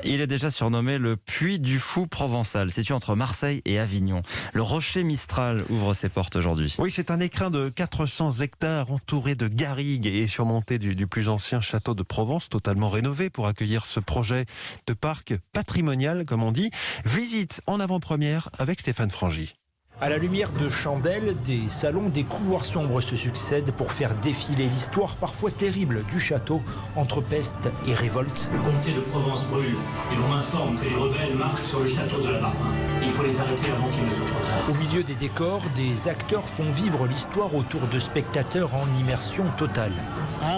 Il est déjà surnommé le Puy du Fou provençal, situé entre Marseille et Avignon. Le Rocher Mistral ouvre ses portes aujourd'hui. Oui, c'est un écrin de 400 hectares entouré de garrigues et surmonté du plus ancien château de Provence, totalement rénové pour accueillir ce projet de parc patrimonial, comme on dit. Visite en avant-première avec Stéphane Frangy. À la lumière de chandelles, des salons, des couloirs sombres se succèdent pour faire défiler l'histoire parfois terrible du château entre peste et révolte. Le comté de Provence brûle et l'on m'informe que les rebelles marchent sur le château de la Barbarin. Il faut les arrêter avant qu'il ne soit trop tard. Au milieu des décors, des acteurs font vivre l'histoire autour de spectateurs en immersion totale.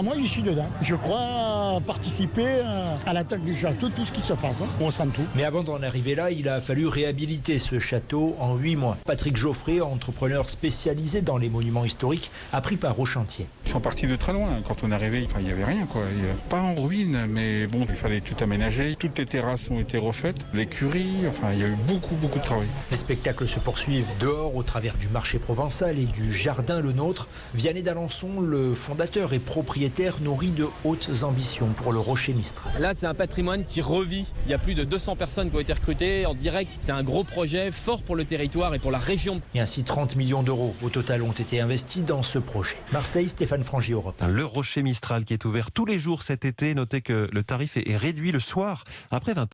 Moi, je suis dedans. Je crois participer à l'attaque du château, tout ce qui se passe. On sent tout. Mais avant d'en arriver là, il a fallu réhabiliter ce château en 8 mois. Patrick Geoffrey, entrepreneur spécialisé dans les monuments historiques, a pris part au chantier. Ils sont partis de très loin. Quand on est arrivé, il n'y avait rien, quoi. Pas en ruine, mais bon, il fallait tout aménager. Toutes les terrasses ont été refaites, l'écurie, il y a eu beaucoup de travail. Les spectacles se poursuivent dehors, au travers du marché provençal et du jardin Le Nôtre. Vianney d'Alençon, le fondateur et propriétaire, nourrit de hautes ambitions pour le Rocher Mistral. Là, c'est un patrimoine qui revit. Il y a plus de 200 personnes qui ont été recrutées en direct. C'est un gros projet fort pour le territoire et pour la région. Et ainsi 30 millions d'euros au total ont été investis dans ce projet. Marseille, Stéphane Frangy, Europe 1. Le Rocher Mistral qui est ouvert tous les jours cet été. Notez que le tarif est réduit le soir après 20h.